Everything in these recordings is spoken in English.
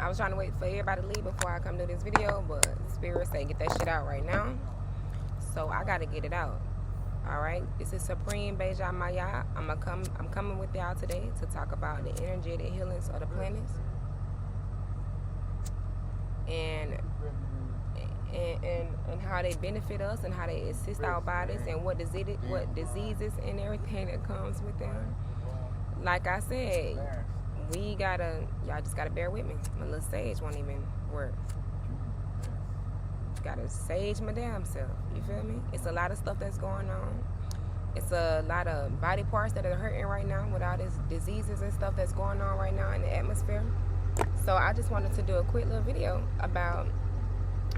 I was trying to wait for everybody to leave before I come do this video, but Spirit say get that shit out right now. So I gotta get it out. Alright, this is Supreme Beja Maya. I'm coming with y'all today to talk about the energetic healings of the planets. And how they benefit us and how they assist our bodies and what diseases and everything that comes with them. Like I said, y'all just gotta bear with me. My little sage won't even work. Gotta sage my damn self. You feel me? It's a lot of stuff that's going on. It's a lot of body parts that are hurting right now with all these diseases and stuff that's going on right now in the atmosphere. So I just wanted to do a quick little video about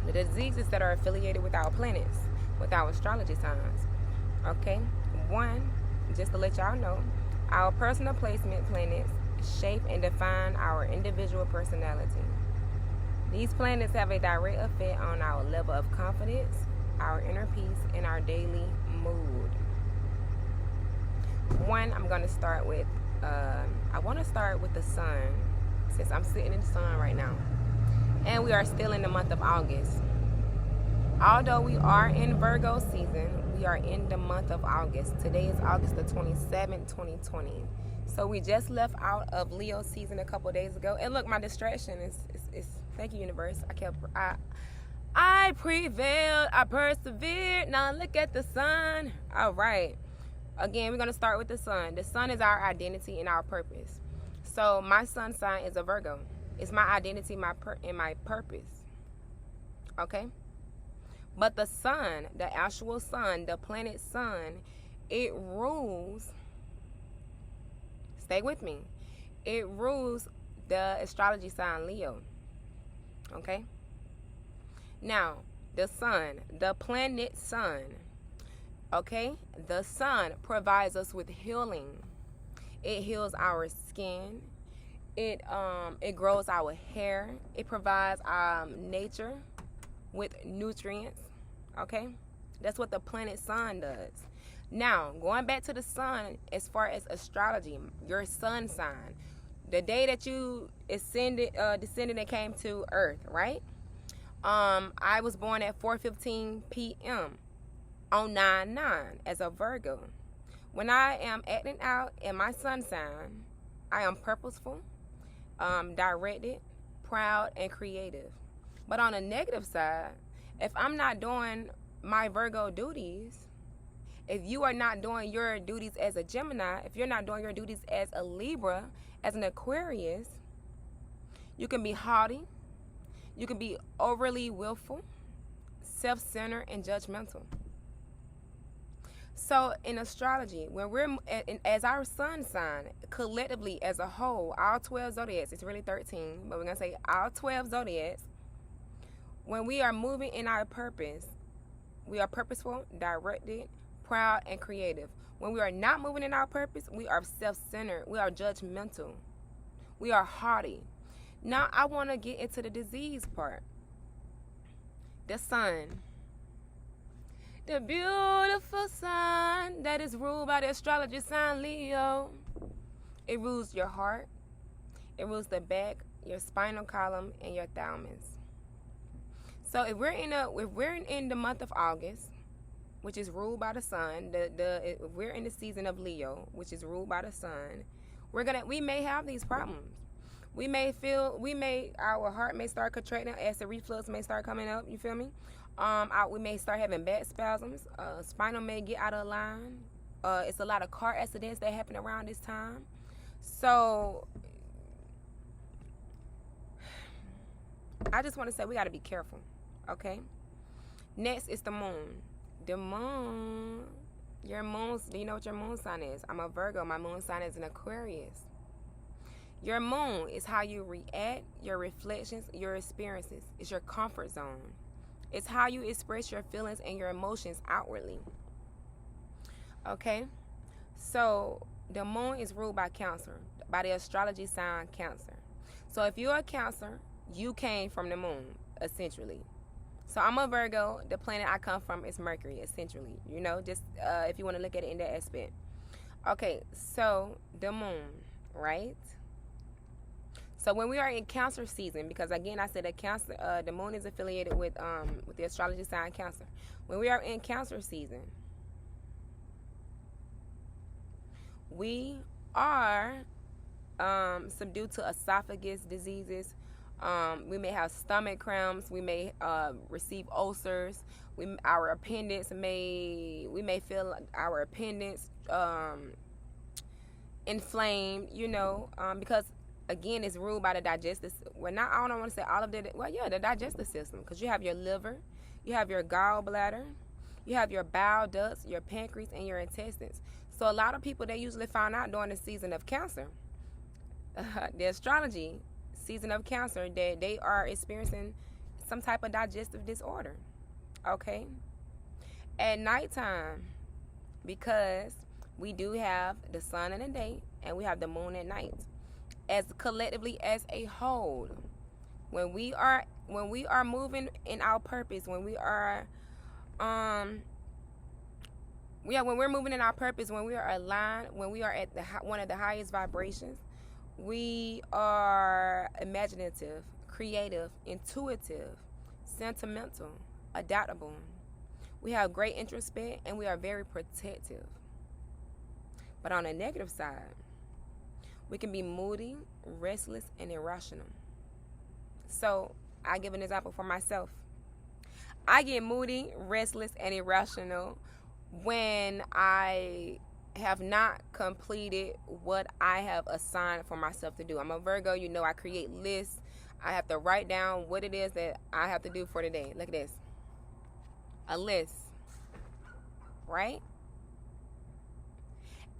the diseases that are affiliated with our planets, with our astrology signs. Okay? One, just to let y'all know, our personal placement planets shape and define our individual personality. These planets have a direct effect on our level of confidence, our inner peace, and our daily mood. One, I'm going to start with, I want to start with the sun, since I'm sitting in the sun right now. And we are still in the month of August. Although we are in Virgo season, we are in the month of August. Today is August the 27th, 2020. So we just left out of Leo season a couple days ago. And look, my distraction is thank you, universe. I prevailed, I persevered. Now look at the sun. All right. Again, we're going to start with the sun. The sun is our identity and our purpose. So my sun sign is a Virgo. It's my identity, and my purpose. Okay? But the sun, the actual sun, the planet sun, it rules. Stay with me. It rules the astrology sign Leo. Okay? Now, the sun, the planet sun. Okay? The sun provides us with healing. It heals our skin. It grows our hair. It provides nature with nutrients. Okay? That's what the planet sun does. Now, going back to the sun, as far as astrology, your sun sign, the day that you descended and came to Earth, right? I was born at 4:15 p.m. on 9/9 as a Virgo. When I am acting out in my sun sign, I am purposeful, directed, proud, and creative. But on the negative side, if I'm not doing my Virgo duties, if you are not doing your duties as a Gemini, if you're not doing your duties as a Libra, as an Aquarius, you can be haughty, you can be overly willful, self-centered, and judgmental. So in astrology, when we're as our sun sign, collectively as a whole, all 12 zodiacs, it's really 13, but we're going to say all 12 zodiacs, when we are moving in our purpose, we are purposeful, directed, proud, and creative. When we are not moving in our purpose, we are self-centered, we are judgmental, we are haughty. Now I want to get into the disease part. The sun. The beautiful sign that is ruled by the astrology sign Leo. It rules your heart. It rules the back, your spinal column, and your thalamus. So if we're in the month of August, which is ruled by the sun, if we're in the season of Leo, which is ruled by the sun, we may have these problems. Our heart may start contracting, acid reflux may start coming up, you feel me? We may start having back spasms, spinal may get out of line. It's a lot of car accidents that happen around this time. So I just want to say we got to be careful, okay? Next is the moon. The moon, your moon, do you know what your moon sign is? I'm a Virgo. My moon sign is an Aquarius. Your moon is how you react, your reflections, your experiences. It's your comfort zone. It's how you express your feelings and your emotions outwardly. Okay? So, the moon is ruled by Cancer, by the astrology sign Cancer. So, if you're a Cancer, you came from the moon, essentially. So, I'm a Virgo. The planet I come from is Mercury, essentially. You know, just if you want to look at it in that aspect. Okay, so, the moon, right? So when we are in Cancer season, because again I said that Cancer, the moon is affiliated with the astrology sign Cancer. When we are in Cancer season, we are subdued to esophagus diseases. We may have stomach cramps. We may receive ulcers. We may feel our appendix inflamed. You know, because again, it's ruled by the digestive. Well, not I don't want to say all of the. Well, yeah, the digestive system, because you have your liver, you have your gallbladder, you have your bile ducts, your pancreas, and your intestines. So a lot of people, they usually find out during the season of Cancer, the astrology season of Cancer, that they are experiencing some type of digestive disorder. Okay, at nighttime, because we do have the sun in the day and we have the moon at night. As collectively as a whole, when we are moving in our purpose, when we're moving in our purpose, when we are aligned, when we are at one of the highest vibrations, we are imaginative, creative, intuitive, sentimental, adaptable. We have great introspect, and we are very protective. But on the negative side, we can be moody, restless, and irrational. So I give an example for myself. I get moody, restless, and irrational when I have not completed what I have assigned for myself to do. I'm a Virgo. You know, I create lists. I have to write down what it is that I have to do for the day. Look at this. A list. Right?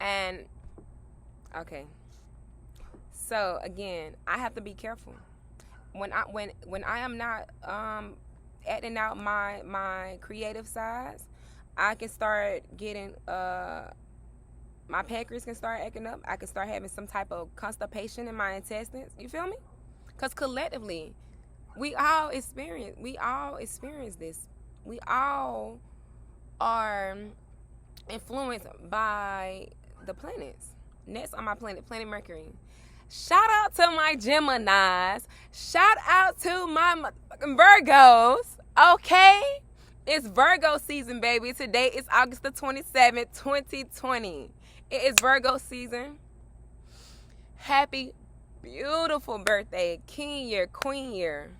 And, okay. So, again, I have to be careful. When I am not acting out my creative sides, I can start getting my pancreas can start acting up. I can start having some type of constipation in my intestines. You feel me? Because collectively, we all experience this. We all are influenced by the planets. Next on my planet Mercury. Shout out to my Geminis. Shout out to my Virgos. Okay? It's Virgo season, baby. Today is August the 27th, 2020. It is Virgo season. Happy, beautiful birthday. King year, queen year.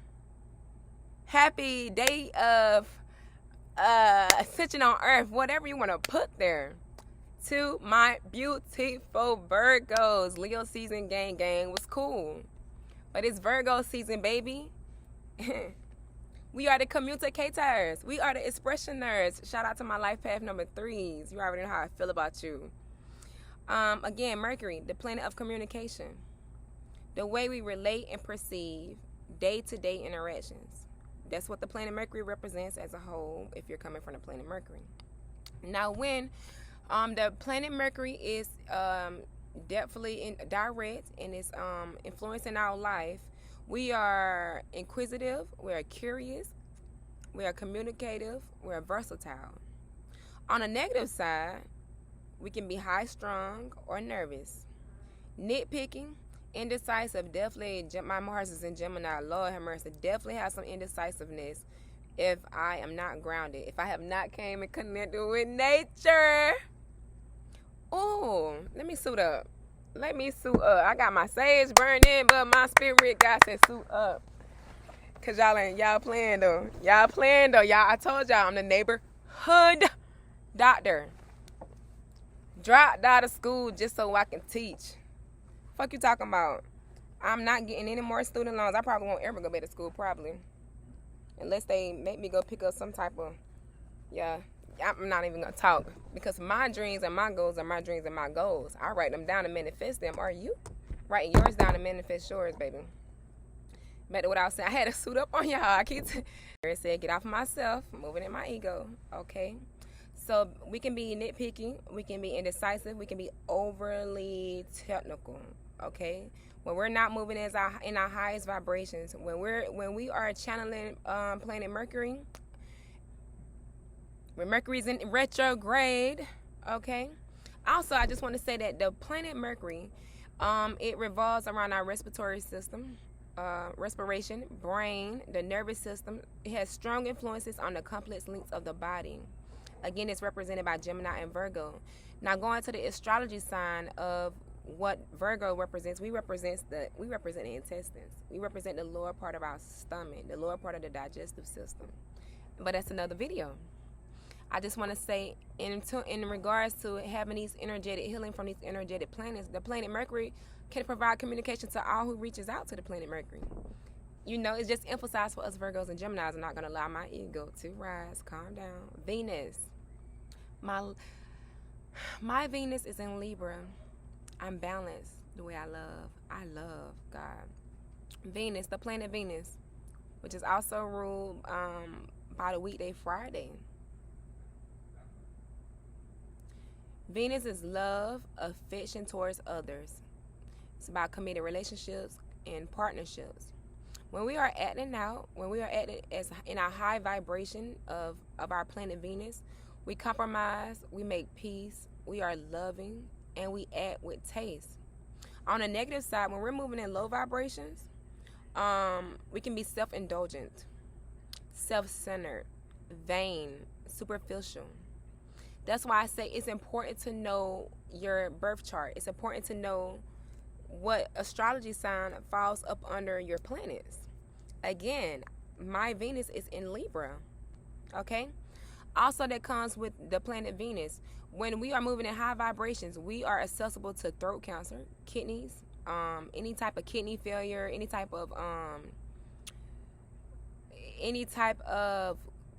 Happy day of ascension on earth. Whatever you want to put there. To my beautiful Virgos. Leo season gang was cool. But it's Virgo season, baby. We are the communicators. We are the expressioners. Shout out to my life path number 3s. You already know how I feel about you. Again, Mercury, the planet of communication. The way we relate and perceive day-to-day interactions. That's what the planet Mercury represents as a whole, if you're coming from the planet Mercury. Now, when the planet Mercury is definitely direct and is influencing our life, we are inquisitive, we are curious, we are communicative, we are versatile. On the negative side, we can be high-strung or nervous, nitpicking, indecisive. Definitely, my Mars is in Gemini. Lord have mercy. Definitely have some indecisiveness if I am not grounded, if I have not came and connected with nature. Oh, let me suit up. I got my sage burning, but my spirit got to suit up. Cause y'all playing though. Y'all, I told y'all I'm the neighborhood doctor. Dropped out of school just so I can teach. Fuck you talking about? I'm not getting any more student loans. I probably won't ever go back to school, probably. Unless they make me go pick up some type of, I'm not even going to talk. Because my dreams and my goals are my dreams and my goals. I write them down and manifest them. Are you writing yours down and manifest yours, baby? Back to what I was saying. I had to suit up on y'all. I said, get off of myself, moving in my ego. Okay? So we can be nitpicky. We can be indecisive. We can be overly technical. Okay? When we're not moving in our highest vibrations, when we are channeling planet Mercury, when Mercury's in retrograde, okay? Also, I just want to say that the planet Mercury It revolves around our respiratory system, respiration, brain, the nervous system. It has strong influences on the complex links of the body. Again, it's represented by Gemini and Virgo. Now, going to the astrology sign of what Virgo represents, we represent the intestines. We represent the lower part of our stomach, the lower part of the digestive system. But that's another video. I just want to say, in regards to having these energetic healing from these energetic planets, the planet Mercury can provide communication to all who reaches out to the planet Mercury. You know, it's just emphasized for us Virgos and Geminis. I'm not going to allow my ego to rise. Calm down. Venus. My Venus is in Libra. I'm balanced the way I love. I love God. Venus, the planet Venus, which is also ruled by the weekday Friday. Venus is love, affection towards others. It's about committed relationships and partnerships. When we are acting out, when we are acting as in our high vibration of our planet Venus, we compromise, we make peace, we are loving, and we act with taste. On the negative side, when we're moving in low vibrations, we can be self-indulgent, self-centered, vain, superficial. That's why I say it's important to know your birth chart. It's important to know what astrology sign falls up under your planets. Again, my Venus is in Libra. Okay? Also, that comes with the planet Venus. When we are moving in high vibrations, we are accessible to throat cancer, kidneys, any type of kidney failure, any type of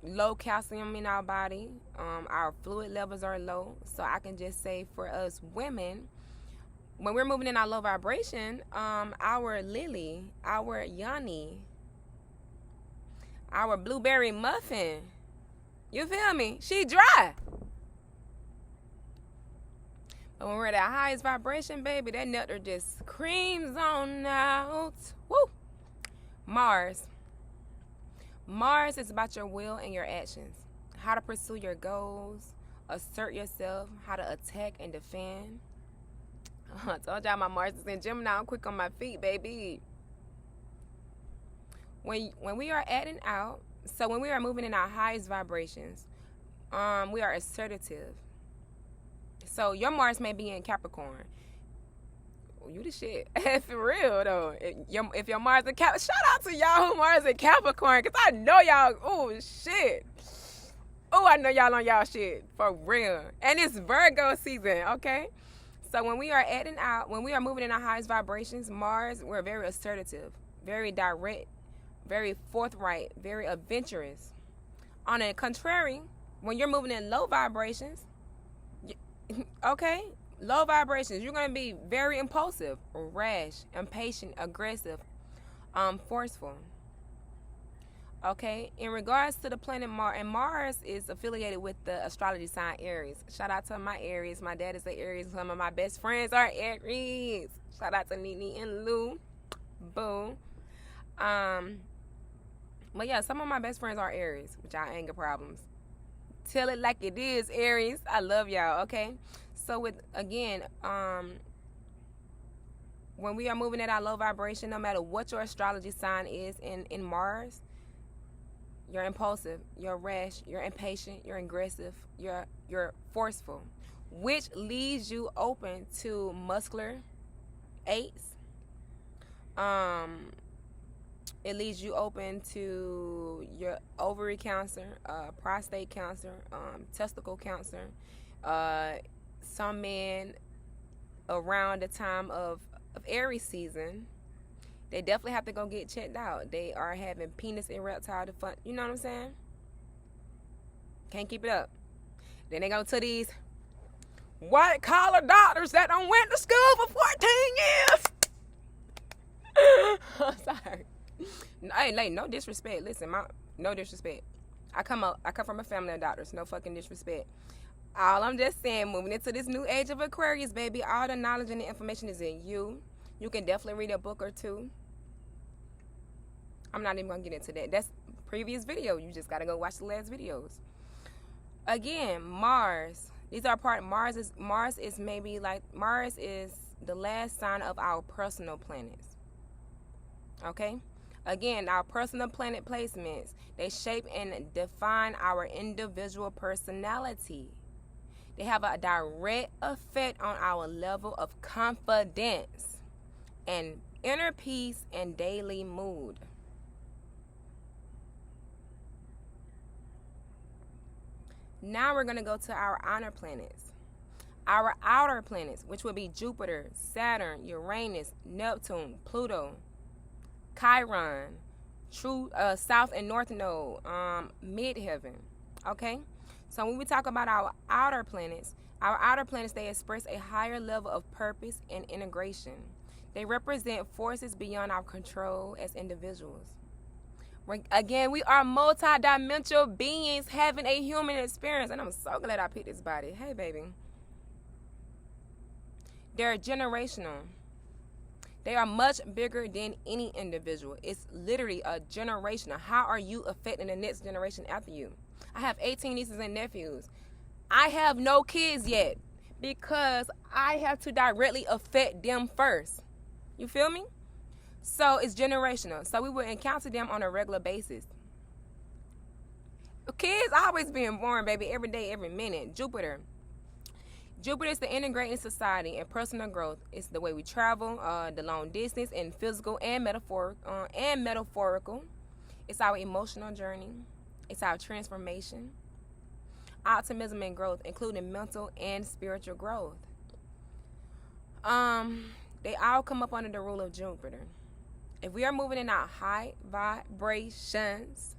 low calcium in our body. Our fluid levels are low. So I can just say for us women, when we're moving in our low vibration, our lily, our yoni, our blueberry muffin, you feel me? She dry. But when we're at our highest vibration, baby, that nectar just creams on out. Woo! Mars. Mars is about your will and your actions. How to pursue your goals, assert yourself, how to attack and defend. I told y'all my Mars is in Gemini. I'm quick on my feet, baby. When we are acting out, so when we are moving in our highest vibrations, we are assertive. So your Mars may be in Capricorn. You the shit. For real though. If your Mars in Capricorn, shout out to y'all who Mars in Capricorn, cause I know y'all. Oh shit. Oh, I know y'all on y'all shit for real. And it's Virgo season, okay? So when we are acting out, when we are moving in our highest vibrations, Mars, we're very assertive, very direct, very forthright, very adventurous. On the contrary, when you're moving in low vibrations, okay, low vibrations, you're going to be very impulsive, rash, impatient, aggressive, forceful. Okay, in regards to the planet Mars, and Mars is affiliated with the astrology sign Aries. Shout out to my Aries. My dad is an Aries. Some of my best friends are Aries. Shout out to Nene and Lou. Boo. But yeah, some of my best friends are Aries, with y'all anger problems. Tell it like it is, Aries. I love y'all, okay? So with, again, when we are moving at our low vibration, no matter what your astrology sign is in Mars, you're impulsive, you're rash, you're impatient, you're aggressive, you're forceful, which leaves you open to muscular aches. It leaves you open to your ovary cancer, prostate cancer, testicle cancer. Some men around the time of Aries season, they definitely have to go get checked out. They are having penis erectile dysfunction. You know what I'm saying? Can't keep it up. Then they go to these white collar doctors that done went to school for 14 years. I'm sorry. Hey, like, no disrespect. Listen, no disrespect. I come from a family of doctors. No fucking disrespect. All I'm just saying, moving into this new age of Aquarius, baby, all the knowledge and the information is in you. You can definitely read a book or two. I'm not even gonna get into that. That's previous video. You just gotta go watch the last videos. Again, Mars. These are Mars is maybe like, Mars is the last sign of our personal planets. Okay? Again, our personal planet placements, they shape and define our individual personality. They have a direct effect on our level of confidence and inner peace and daily mood. Now we're going to go to our outer planets. Our outer planets, which would be Jupiter, Saturn, Uranus, Neptune, Pluto, Chiron, South and North Node, Midheaven. Okay? So when we talk about our outer planets, they express a higher level of purpose and integration. They represent forces beyond our control as individuals. Again, we are multi-dimensional beings having a human experience, and I'm so glad I picked this body. Hey, baby. They're generational. They are much bigger than any individual. It's literally a generational. How are you affecting the next generation after you? I have 18 nieces and nephews. I have no kids yet because I have to directly affect them first. You feel me? So it's generational. So we will encounter them on a regular basis. Kids always being born, baby, every day, every minute. Jupiter is the integrating society and personal growth. It's the way we travel, the long distance, and physical and metaphorical. It's our emotional journey. It's our transformation, optimism, and growth, including mental and spiritual growth. They all come up under the rule of Jupiter. If we are moving in our high vibrations,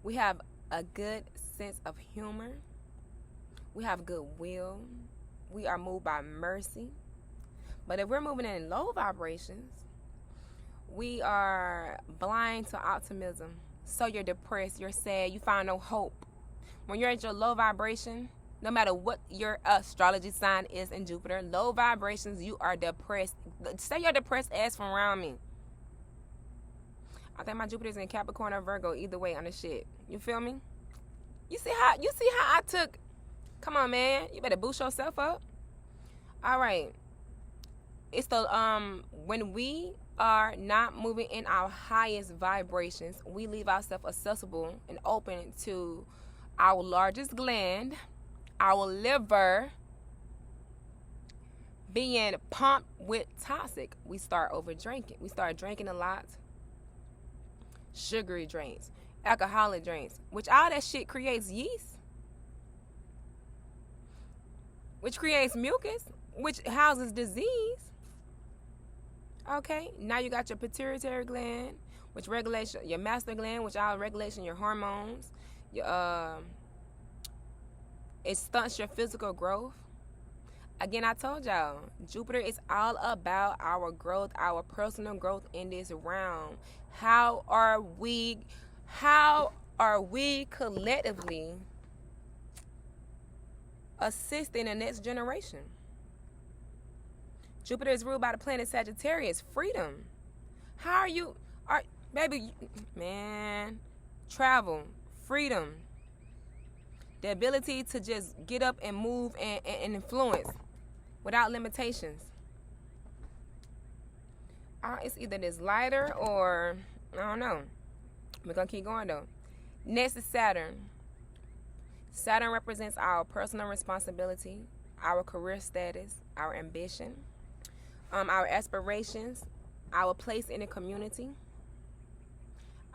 we have a good sense of humor. We have goodwill. We are moved by mercy. But if we're moving in low vibrations, we are blind to optimism. So you're depressed, you're sad, you find no hope. When you're at your low vibration, no matter what your astrology sign is in Jupiter, low vibrations, you are depressed. Say your depressed ass from around me. I think my Jupiter's in Capricorn or Virgo, either way on the shit. You feel me? You see how I took. Come on, man. You better boost yourself up. All right. It's the when we are not moving in our highest vibrations, we leave ourselves accessible and open to our largest gland, our liver, being pumped with toxic. We start over drinking. We start drinking a lot. Sugary drinks, alcoholic drinks, which all that shit creates yeast, which creates mucus, which houses disease. Okay, now you got your pituitary gland, which regulates your master gland, which all regulates your hormones. It stunts your physical growth. Again, I told y'all, Jupiter is all about our growth, our personal growth in this realm. How are we collectively assisting the next generation? Jupiter is ruled by the planet Sagittarius, freedom. How are baby, man, travel, freedom, the ability to just get up and move and influence without limitations. It's either this lighter or I don't know. We're gonna keep going though. Next is Saturn. Saturn represents our personal responsibility, our career status, our ambition, our aspirations, our place in the community,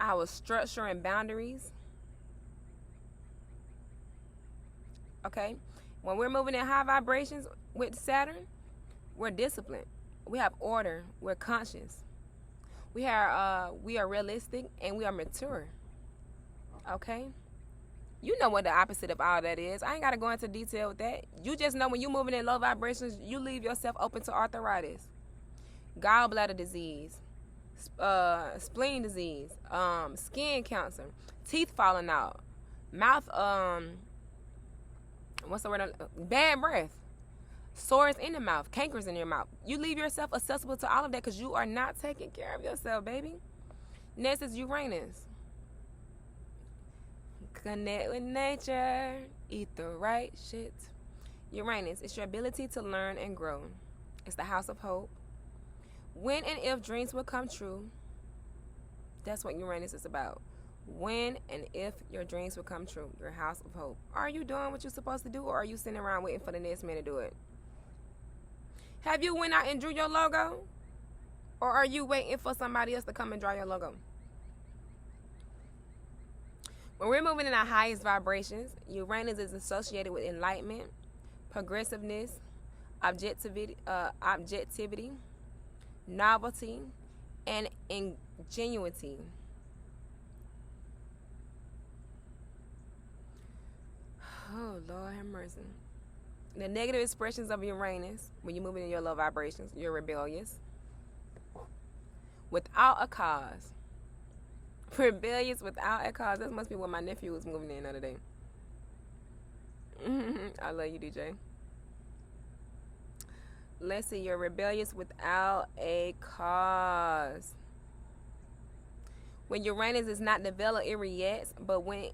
our structure and boundaries. Okay? When we're moving in high vibrations with Saturn, we're disciplined. We have order. We're conscious. We are realistic and we are mature. Okay? You know what the opposite of all that is. I ain't got to go into detail with that. You just know when you're moving in low vibrations, you leave yourself open to arthritis, gallbladder disease, spleen disease, skin cancer, teeth falling out, mouth, what's the word? Bad breath, sores in the mouth, cankers in your mouth. You leave yourself accessible to all of that because you are not taking care of yourself, baby. Next is Uranus. Connect with nature, eat the right shit. Uranus, it's your ability to learn and grow. It's the house of hope. When and if dreams will come true, that's what Uranus is about. When and if your dreams will come true, your house of hope. Are you doing what you're supposed to do, or are you sitting around waiting for the next man to do it? Have you went out and drew your logo? Or are you waiting for somebody else to come and draw your logo? When we're moving in our highest vibrations, Uranus is associated with enlightenment, progressiveness, objectivity, novelty, and ingenuity. Oh, Lord have mercy. The negative expressions of Uranus, when you're moving in your low vibrations, you're rebellious. Without a cause. Rebellious without a cause. That must be what my nephew was moving in the other day. I love you, DJ. Let's see. You're rebellious without a cause. When Uranus is not developed, it reacts. But when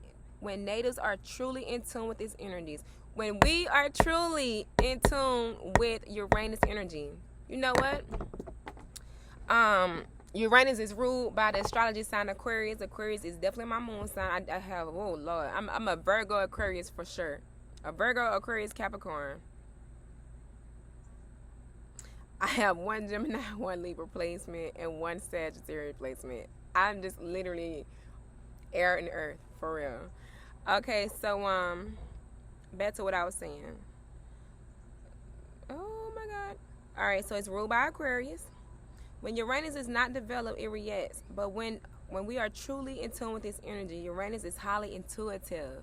natives are truly in tune with its energies, when we are truly in tune with Uranus energy, you know what? Uranus is ruled by the astrology sign Aquarius. Aquarius is definitely my moon sign. I have, oh Lord, I'm a Virgo Aquarius for sure. A Virgo Aquarius Capricorn. I have one Gemini, one Libra placement, and one Sagittarius placement. I'm just literally air and earth for real. Okay, so back to what I was saying. Oh my God. All right, so it's ruled by Aquarius. When Uranus is not developed, it reacts. But when we are truly in tune with this energy, Uranus is highly intuitive.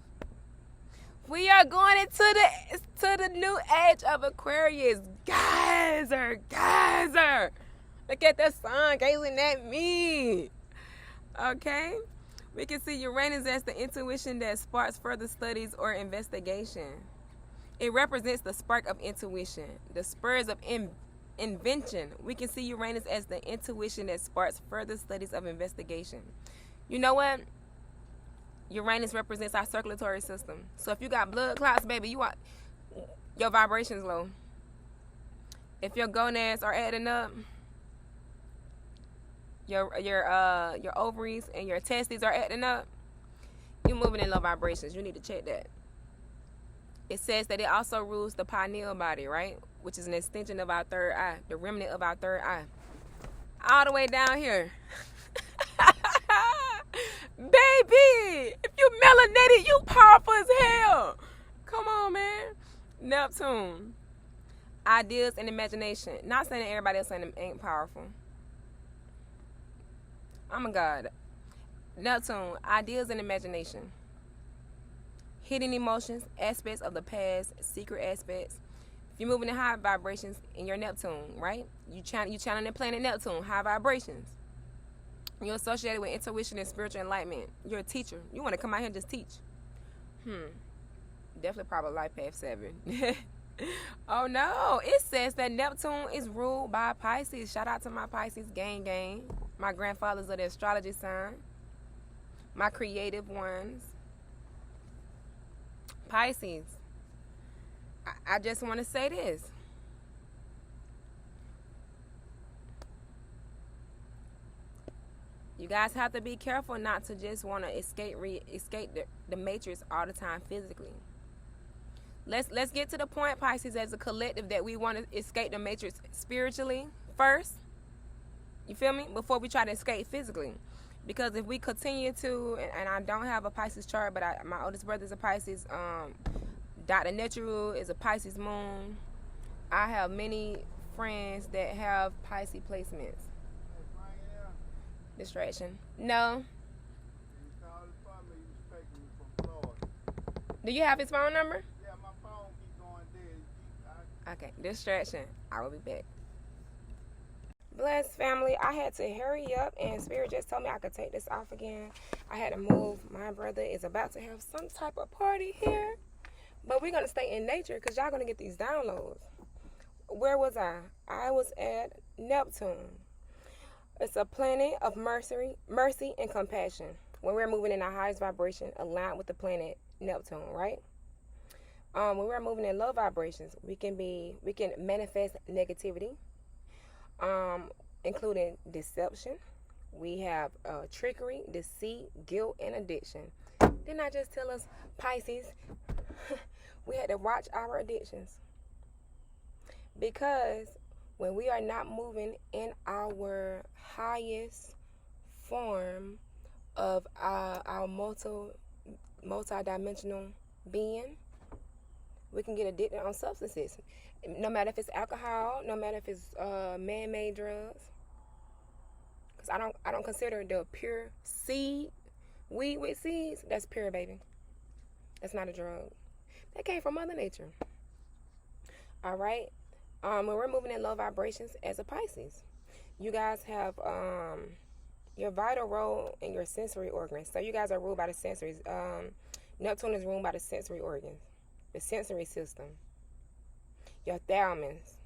We are going into the new age of Aquarius. Geyser. Look at the sun gazing at me. Okay? We can see Uranus as the intuition that sparks further studies or investigation. It represents the spark of intuition, the spurs of invention. We can see Uranus as the intuition that sparks further studies of investigation. You know what? Uranus represents our circulatory system. So if you got blood clots, baby, your vibration's low. If your gonads are adding up, your ovaries and your testes are adding up, you're moving in low vibrations. You need to check that. It says that it also rules the pineal body, right? Which is an extension of our third eye, the remnant of our third eye. All the way down here. Baby, if you melanated, you powerful as hell. Come on, man. Neptune. Ideas and imagination. Not saying that everybody else ain't powerful. I'm a god. Neptune. Ideas and imagination. Hidden emotions, aspects of the past, secret aspects. If you're moving in high vibrations in your Neptune, right? You channeling the planet Neptune, high vibrations. You're associated with intuition and spiritual enlightenment. You're a teacher. You want to come out here and just teach. Definitely probably life path 7. Oh no. It says that Neptune is ruled by Pisces. Shout out to my Pisces gang. My grandfathers of the astrology sign. My creative ones. Pisces. I just want to say this. You guys have to be careful not to just want to escape the matrix all the time physically. Let's get to the point, Pisces, as a collective, that we want to escape the matrix spiritually first. You feel me? Before we try to escape physically. Because if we continue to, and I don't have a Pisces chart, but my oldest brother is a Pisces. Dr. Natural is a Pisces moon. I have many friends that have Pisces placements. Distraction. No. Do you have his phone number? Yeah, my phone keep going dead. Okay, distraction. I will be back. Bless family. I had to hurry up, and Spirit just told me I could take this off again. I had to move. My brother is about to have some type of party here, but we're gonna stay in nature because y'all gonna get these downloads. Where was I? I was at Neptune. It's a planet of mercy and compassion. When we're moving in our highest vibration, aligned with the planet Neptune, right? When we're moving in low vibrations, we can manifest negativity, including deception. We have trickery, deceit, guilt, and addiction. Didn't I just tell us, Pisces, we had to watch our addictions? Because when we are not moving in our highest form of our multi-dimensional being, we can get addicted on substances. No matter if it's alcohol, no matter if it's man-made drugs. Because I don't consider the pure seed, weed with seeds, that's pure, baby. That's not a drug. That came from Mother Nature. All right. When we're moving in low vibrations as a Pisces, you guys have your vital role in your sensory organs. So you guys are ruled by the sensories. Neptune is ruled by the sensory organs, the sensory system, your thalamus.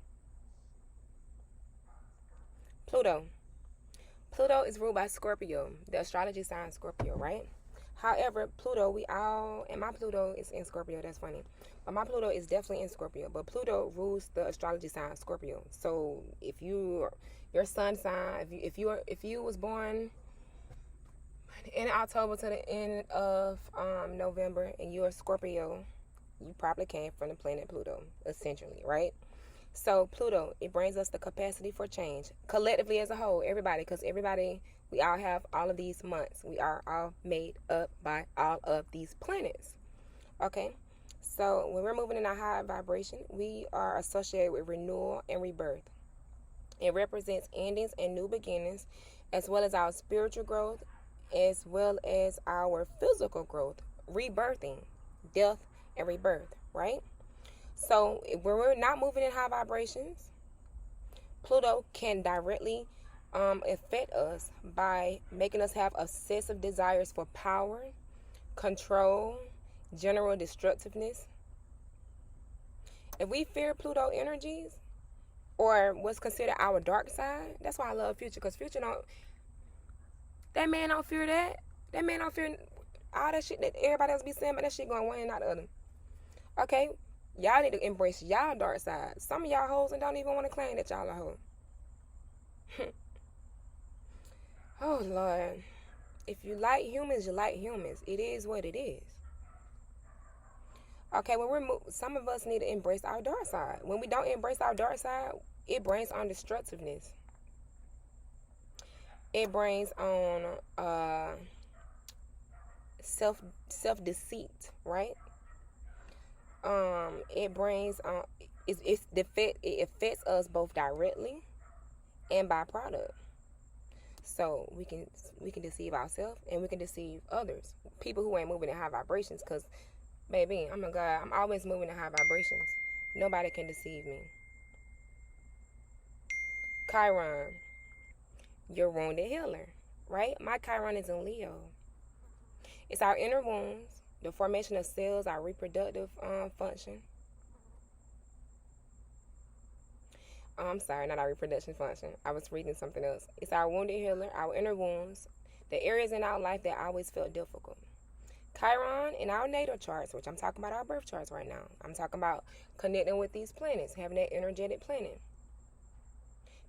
Pluto is ruled by Scorpio, the astrology sign Scorpio, right? However, Pluto, and my Pluto is in Scorpio, that's funny. But my Pluto is definitely in Scorpio. But Pluto rules the astrology sign Scorpio. So if your sun sign, if you was born in October to the end of November and you're a Scorpio, you probably came from the planet Pluto, essentially, right? So Pluto, it brings us the capacity for change, collectively as a whole, everybody, because we all have all of these months. We are all made up by all of these planets. Okay? So when we're moving in a high vibration, we are associated with renewal and rebirth. It represents endings and new beginnings, as well as our spiritual growth, as well as our physical growth, rebirthing, death and rebirth, right? So when we're not moving in high vibrations, Pluto can directly affect us by making us have obsessive desires for power, control, general destructiveness. If we fear Pluto energies, or what's considered our dark side, that's why I love Future, because Future that man don't fear that. That man don't fear all that shit that everybody else be saying, but that shit going one and not the other. Okay? Y'all need to embrace y'all dark side. Some of y'all hoes and don't even want to claim that y'all are hoes. Oh, Lord. If you like humans, you like humans. It is what it is. Okay, some of us need to embrace our dark side. When we don't embrace our dark side, it brings on destructiveness. It brings on self-deceit, right? It brings on it affects us both directly and by product. So we can deceive ourselves and we can deceive others, people who ain't moving in high vibrations. Cause baby, I'm a God. I'm always moving in high vibrations. Nobody can deceive me. Chiron, your wounded healer, right? My Chiron is in Leo. It's our inner wounds, the formation of cells, our reproductive function. I'm sorry, not our reproduction function. I was reading something else. It's our wounded healer, our inner wounds, the areas in our life that always felt difficult. Chiron in our natal charts, which I'm talking about our birth charts right now. I'm talking about connecting with these planets, having that energetic planet.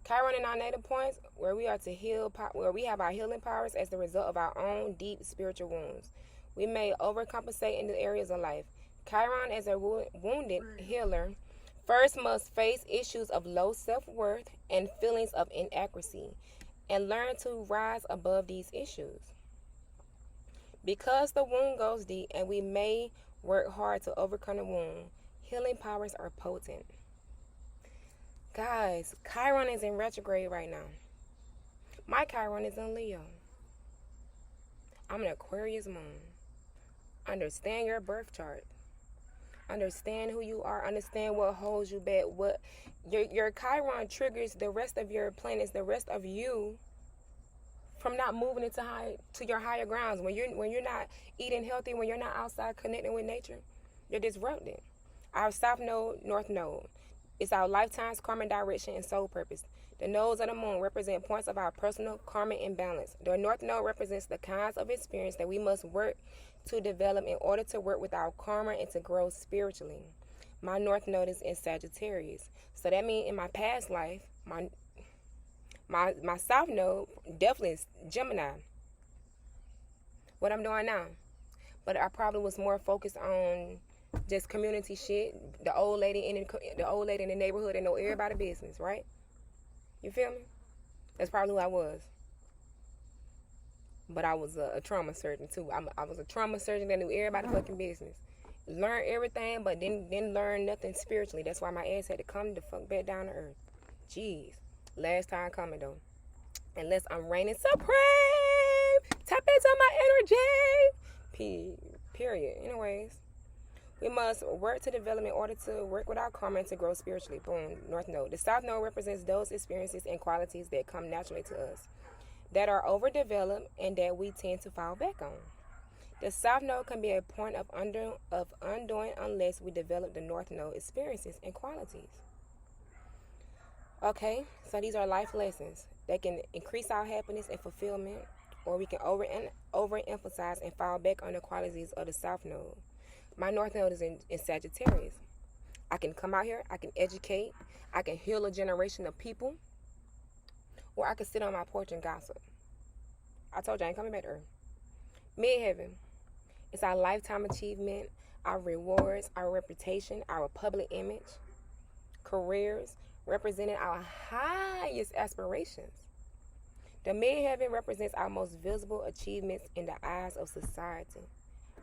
Chiron in our natal points, where we are to heal, where we have our healing powers as the result of our own deep spiritual wounds. We may overcompensate in the areas of life. Chiron, as a wounded healer, first must face issues of low self-worth and feelings of inadequacy, and learn to rise above these issues. Because the wound goes deep and we may work hard to overcome the wound, healing powers are potent. Guys, Chiron is in retrograde right now. My Chiron is in Leo. I'm an Aquarius moon. Understand your birth chart. Understand who you are. Understand what holds you back. What your Chiron triggers the rest of your planets, the rest of you, from not moving into your higher grounds. When you're not eating healthy, when you're not outside connecting with nature, you're disrupted. Our South Node, North Node. It's our lifetime's karmic direction and soul purpose. The nodes of the moon represent points of our personal karmic imbalance. The north node represents the kinds of experience that we must work to develop in order to work with our karma and to grow spiritually. My north node is in Sagittarius. So that means in my past life, my south node definitely is Gemini. What I'm doing now. But I probably was more focused on just community shit. The old lady in the neighborhood that know everybody's business, right? You feel me? That's probably who I was. But I was a trauma surgeon too. I was a trauma surgeon that knew everybody's fucking business. Learn everything, but didn't learn nothing spiritually. That's why my ass had to come the fuck back down to earth. Jeez. Last time coming though. Unless I'm reigning supreme. Tap into my energy. Period. Anyways. We must work to develop in order to work with our karma and to grow spiritually. Boom. North node. The south node represents those experiences and qualities that come naturally to us, that are overdeveloped and that we tend to fall back on. The south node can be a point of undoing unless we develop the north node experiences and qualities. Okay, so these are life lessons that can increase our happiness and fulfillment, or we can overemphasize and fall back on the qualities of the south node. My north node is in Sagittarius. I can come out here, I can educate, I can heal a generation of people, or I can sit on my porch and gossip. I told you I ain't coming back to earth. Midheaven. It's our lifetime achievement, our rewards, our reputation, our public image, careers, representing our highest aspirations. The midheaven represents our most visible achievements in the eyes of society.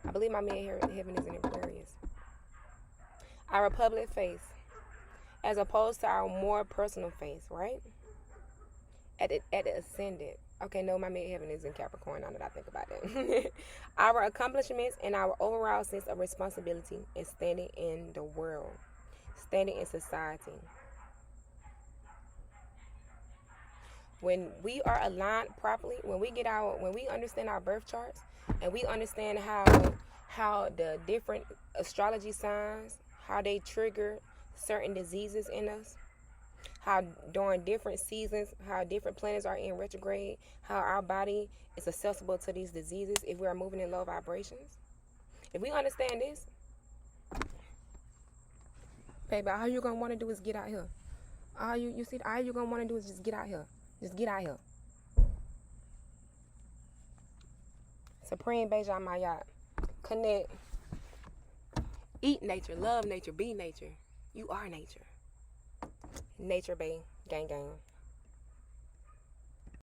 I believe my midheaven is in Aquarius. Our public face, as opposed to our more personal face, right? At the ascendant. Okay, no, my midheaven is in Capricorn, now that I think about it. Our accomplishments and our overall sense of responsibility is standing in the world, standing in society. When we are aligned properly, when we understand our birth charts, and we understand how the different astrology signs, how they trigger certain diseases in us, how during different seasons, how different planets are in retrograde, how our body is susceptible to these diseases if we are moving in low vibrations. If we understand this, baby, all you're gonna want to do is get out here. All you're gonna want to do is just get out here. Just get out here. Supreme Beja Mayat. Connect. Eat nature. Love nature. Be nature. You are nature. Nature, babe. Gang, gang.